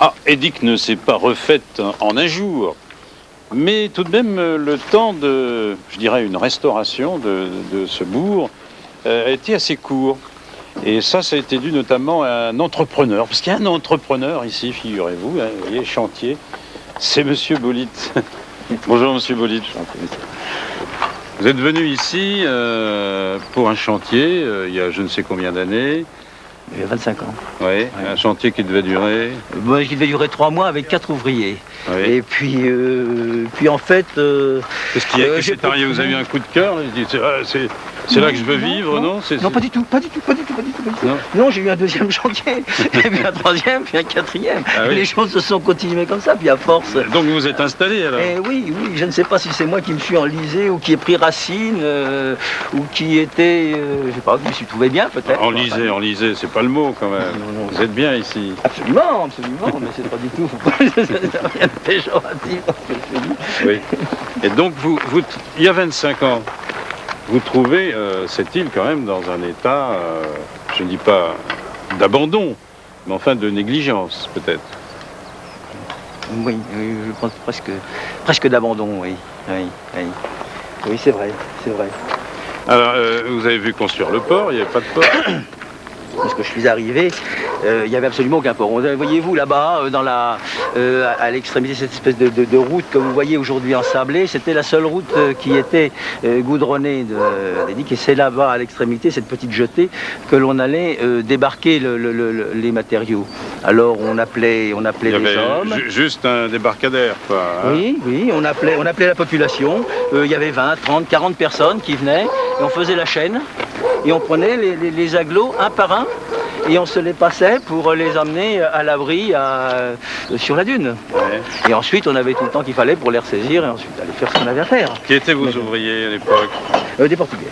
Ah, Édic ne s'est pas refaite en un jour, mais tout de même le temps de, je dirais, une restauration de ce bourg a été assez court. Et ça a été dû notamment à un entrepreneur, parce qu'il y a un entrepreneur ici, figurez-vous, hein, vous voyez, chantier, c'est Monsieur Bolit. Bonjour Monsieur Bolit. Vous êtes venu ici pour un chantier il y a je ne sais combien d'années. Il y a 25 ans. Oui, ouais. Un chantier qui devait durer. Qui devait durer 3 mois avec 4 ouvriers. Oui. Et puis en fait... Qu'est-ce qu'il y a qui s'est arrivé? Vous avez eu un coup de cœur? C'est là que je veux vivre, non? Non, pas du tout. Non, j'ai eu un deuxième chantier, et puis un troisième, puis un quatrième. Ah oui. Les choses se sont continuées comme ça, puis à force... Donc vous vous êtes installé alors? Oui, je ne sais pas si c'est moi qui me suis enlisé, ou qui ai pris racine, ou qui était... je sais pas, je me suis trouvé bien peut-être. Enlisé, c'est pas le mot quand même. Non. Vous êtes bien ici. Absolument, mais c'est pas du tout... rien de péjoratif dans ce que je dis. Oui. Et donc il y a 25 ans, vous trouvez cette île quand même dans un état, je ne dis pas d'abandon, mais enfin de négligence peut-être. Oui, je pense presque d'abandon, oui. Oui, c'est vrai. Alors, vous avez vu construire le port, il n'y avait pas de port? Lorsque je suis arrivé, il n'y avait absolument aucun port. Voyez-vous là-bas, à l'extrémité, cette espèce de route que vous voyez aujourd'hui ensablée, c'était la seule route qui était goudronnée d'Édic. Et c'est là-bas, à l'extrémité, cette petite jetée, que l'on allait débarquer les matériaux. Alors on appelait les hommes. Juste un débarcadère, quoi. Hein? Oui, on appelait la population. Il y avait 20, 30, 40 personnes qui venaient, et on faisait la chaîne. Et on prenait les agglos un par un et on se les passait pour les emmener à l'abri sur la dune. Ouais. Et ensuite, on avait tout le temps qu'il fallait pour les ressaisir et ensuite aller faire ce qu'on avait à faire. Qui étaient vos ouvriers à l'époque? Des Portugais.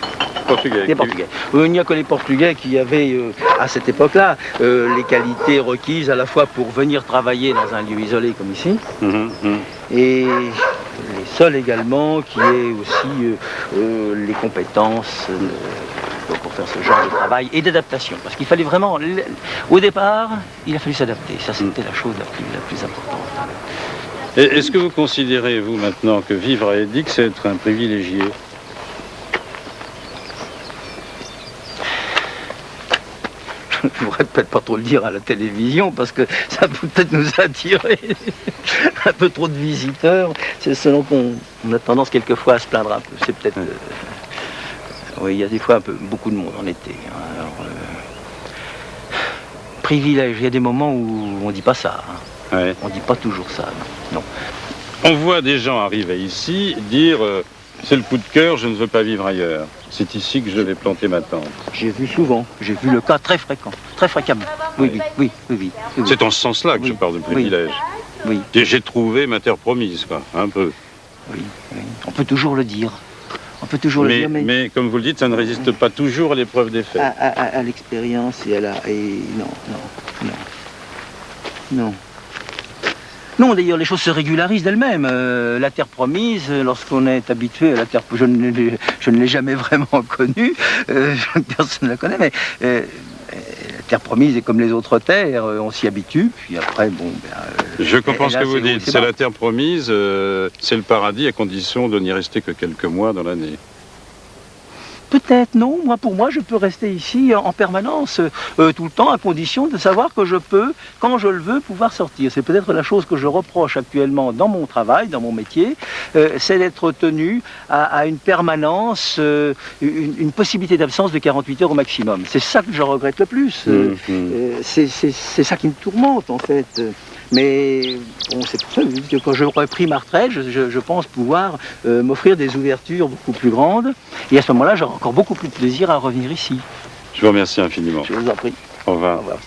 Des Portugais. Il n'y a que les Portugais qui avaient, à cette époque-là, les qualités requises à la fois pour venir travailler dans un lieu isolé comme ici, et les seuls également qui aient aussi les compétences pour faire ce genre de travail et d'adaptation. Parce qu'il fallait vraiment, au départ, il a fallu s'adapter. Ça, c'était la chose la plus importante. Est-ce que vous considérez, vous, maintenant, que vivre à Édic, c'est être un privilégié? Je ne voudrais peut-être pas trop le dire à la télévision parce que ça peut peut-être nous attirer un peu trop de visiteurs. C'est selon qu'on a tendance quelquefois à se plaindre un peu. C'est peut-être... oui, il y a des fois beaucoup de monde en été. Alors, privilège, il y a des moments où on ne dit pas ça. Ouais. On ne dit pas toujours ça, non. On voit des gens arriver ici dire c'est le coup de cœur, je ne veux pas vivre ailleurs. C'est ici que je vais planter ma tente. J'ai vu souvent, j'ai vu le cas très fréquemment. Oui. C'est en ce sens-là que je parle de privilège. Oui. J'ai trouvé ma terre promise, quoi, un peu. Oui. On peut toujours le dire. Mais comme vous le dites, ça ne résiste pas toujours à l'épreuve des faits. À l'expérience et à la... Non. Non, d'ailleurs, les choses se régularisent d'elles-mêmes. La terre promise, lorsqu'on est habitué à la terre... Je ne l'ai jamais vraiment connue, personne ne la connaît, mais... la terre promise est comme les autres terres, on s'y habitue, puis après, je comprends ce que vous dites, c'est la terre promise, c'est le paradis à condition de n'y rester que quelques mois dans l'année. Peut-être, non. Pour moi, je peux rester ici en permanence, tout le temps, à condition de savoir que je peux, quand je le veux, pouvoir sortir. C'est peut-être la chose que je reproche actuellement dans mon travail, dans mon métier, c'est d'être tenu à une permanence, une possibilité d'absence de 48 heures au maximum. C'est ça que je regrette le plus. C'est ça qui me tourmente, en fait. Mais bon, c'est pour ça que quand j'aurai pris ma retraite, je pense pouvoir m'offrir des ouvertures beaucoup plus grandes. Et à ce moment-là, j'aurai encore beaucoup plus de plaisir à revenir ici. Je vous remercie infiniment. Je vous en prie. Au revoir. Au revoir.